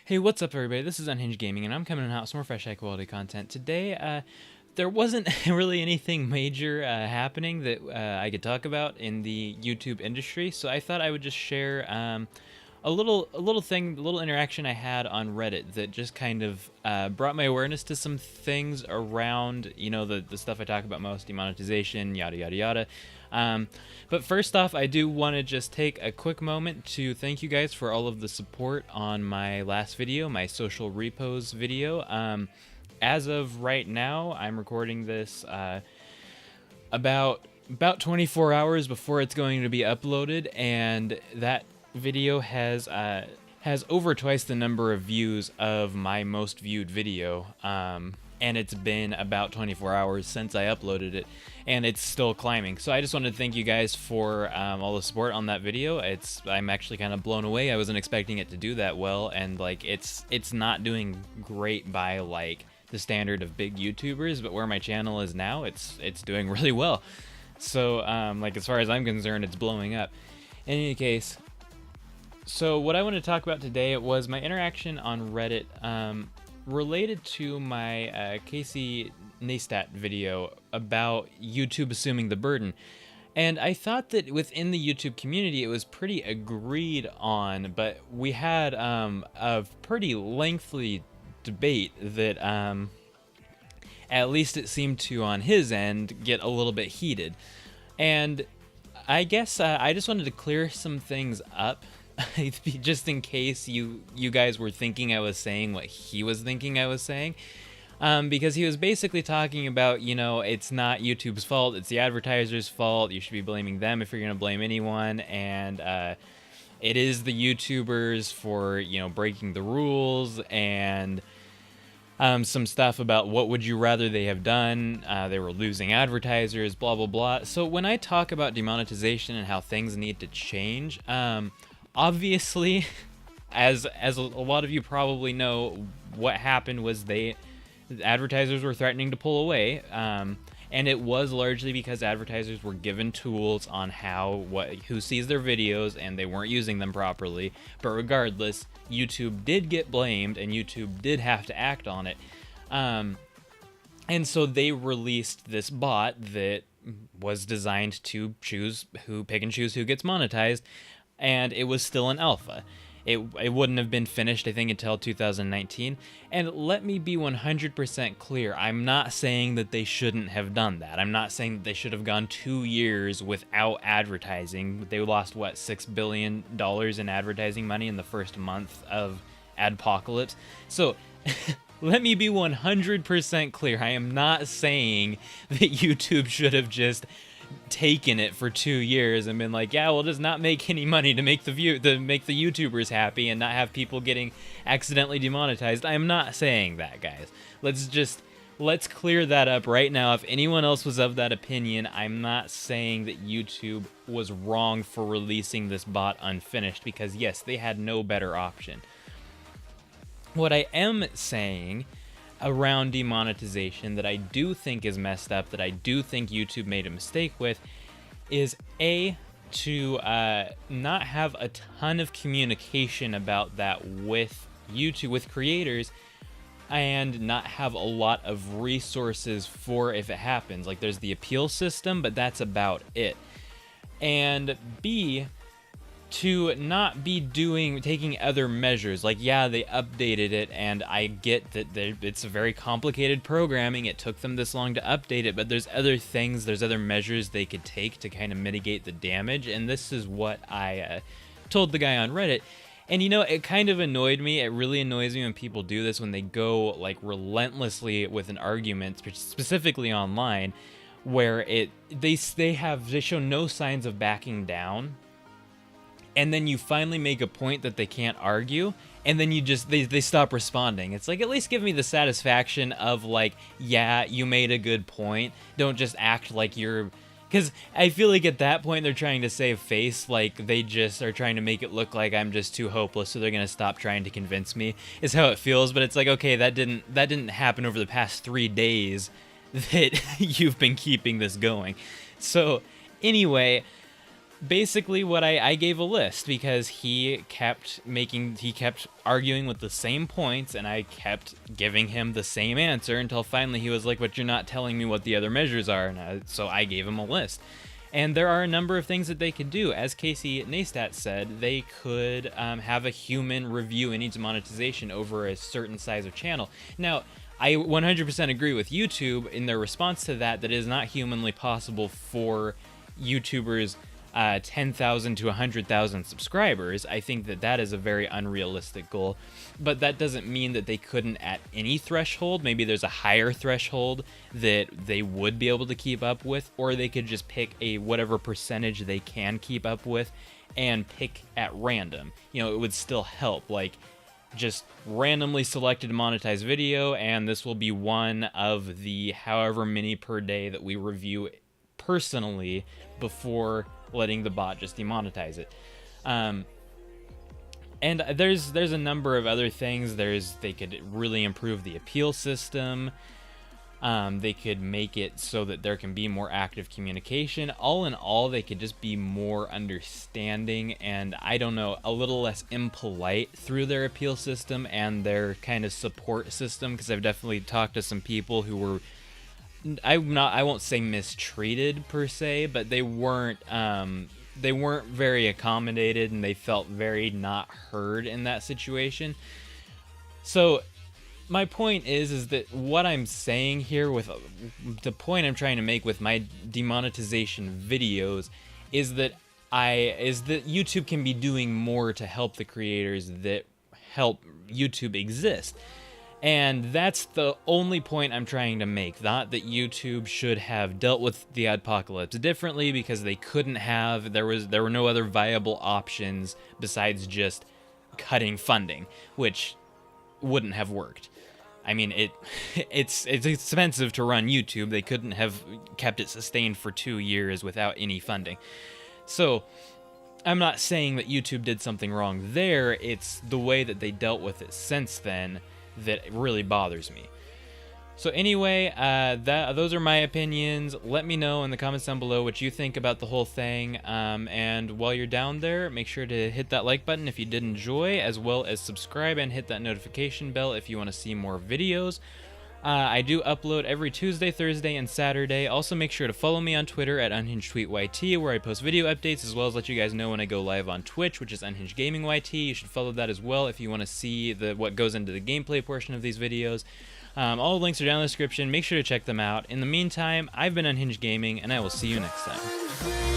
Hey, what's up, everybody? This is Unhinged Gaming, and I'm coming out with some more fresh, high-quality content. Today, there wasn't really anything major happening that I could talk about in the YouTube industry, so I thought I would just share a little interaction I had on Reddit that just kind of brought my awareness to some things around, the stuff I talk about most, demonetization, yada, yada, yada. But first off, I do want to just take a quick moment to thank you guys for all of the support on my last video, my social repos video. As of right now, I'm recording this about 24 hours before it's going to be uploaded, and that video has over twice the number of views of my most viewed video. And it's been about 24 hours since I uploaded it, and it's still climbing. So I just wanted to thank you guys for all the support on that video. I'm actually kind of blown away. I wasn't expecting it to do that well, and it's not doing great by the standard of big YouTubers, but where my channel is now, it's doing really well. So as far as I'm concerned, it's blowing up. In any case, so what I want to talk about today was my interaction on Reddit related to my Casey Neistat video about YouTube assuming the burden. And I thought that within the YouTube community it was pretty agreed on, but we had a pretty lengthy debate that at least it seemed to, on his end, get a little bit heated. And I guess I just wanted to clear some things up just in case you guys were thinking I was saying what he was thinking I was saying, because he was basically talking about, it's not YouTube's fault, it's the advertisers' fault, you should be blaming them if you're going to blame anyone, and it is the YouTubers for, breaking the rules, and some stuff about what would you rather they have done, they were losing advertisers, blah, blah, blah. So when I talk about demonetization and how things need to change, obviously, as a lot of you probably know, what happened was the advertisers were threatening to pull away, and it was largely because advertisers were given tools on who sees their videos, and they weren't using them properly. But regardless, YouTube did get blamed, and YouTube did have to act on it, and so they released this bot that was designed to pick and choose who gets monetized. And it was still an alpha. It wouldn't have been finished, I think, until 2019. And let me be 100% clear. I'm not saying that they shouldn't have done that. I'm not saying that they should have gone 2 years without advertising. They lost, what, $6 billion in advertising money in the first month of Adpocalypse. So let me be 100% clear. I am not saying that YouTube should have just taken it for 2 years and been like, yeah, we'll just not make any money to make the YouTubers happy and not have people getting accidentally demonetized. I am not saying that, guys. Let's clear that up right now. If anyone else was of that opinion, I'm not saying that YouTube was wrong for releasing this bot unfinished, because yes, they had no better option. What I am saying around demonetization that I do think is messed up, that I do think YouTube made a mistake with, is to not have a ton of communication about that with YouTube, with creators, and not have a lot of resources for if it happens. Like, there's the appeal system, but that's about it. And B, to not be taking other measures. Like, yeah, they updated it, and I get that it's a very complicated programming. It took them this long to update it, but there's other things, there's other measures they could take to kind of mitigate the damage, and this is what I told the guy on Reddit. And it kind of annoyed me. It really annoys me when people do this, when they go relentlessly with an argument, specifically online, where they show no signs of backing down. And then you finally make a point that they can't argue, and then they stop responding. It's like, at least give me the satisfaction of yeah, you made a good point. Don't just act like you're... Because I feel like at that point they're trying to save face, they just are trying to make it look like I'm just too hopeless, so they're gonna stop trying to convince me, is how it feels. But it's like, okay, that didn't happen over the past 3 days that you've been keeping this going. So anyway, basically what I gave a list because he kept arguing with the same points, and I kept giving him the same answer until finally he was like, but you're not telling me what the other measures are. And so I gave him a list. And there are a number of things that they could do. As Casey Neistat said, they could have a human review any demonetization over a certain size of channel. Now, I 100% agree with YouTube in their response to that it is not humanly possible for YouTubers 10,000 to 100,000 subscribers. I think that is a very unrealistic goal, but that doesn't mean that they couldn't at any threshold. Maybe there's a higher threshold that they would be able to keep up with, or they could just pick a whatever percentage they can keep up with and pick at random. You know, it would still help, like just randomly selected monetized video, and this will be one of the however many per day that we review personally before letting the bot just demonetize it. And there's a number of other things. They could really improve the appeal system. They could make it so that there can be more active communication. All in all, they could just be more understanding and, I don't know, a little less impolite through their appeal system and their kind of support system, because I've definitely talked to some people who were, I won't say mistreated per se, but they weren't very accommodated, and they felt very not heard in that situation. So my point is that what I'm saying here, with the point I'm trying to make with my demonetization videos, is that YouTube can be doing more to help the creators that help YouTube exist. And that's the only point I'm trying to make. Not that YouTube should have dealt with the apocalypse differently, because they couldn't have. There were no other viable options besides just cutting funding, which wouldn't have worked. I mean, it's expensive to run YouTube. They couldn't have kept it sustained for 2 years without any funding. So I'm not saying that YouTube did something wrong there. It's the way that they dealt with it since then that really bothers me. So anyway, those are my opinions. Let me know in the comments down below what you think about the whole thing. And while you're down there, make sure to hit that like button if you did enjoy, as well as subscribe and hit that notification bell if you want to see more videos. I do upload every Tuesday, Thursday, and Saturday. Also, make sure to follow me on Twitter at UnhingedTweetYT, where I post video updates, as well as let you guys know when I go live on Twitch, which is UnhingedGaming YT. You should follow that as well if you want to see what goes into the gameplay portion of these videos. All the links are down in the description. Make sure to check them out. In the meantime, I've been Unhinged Gaming, and I will see you next time.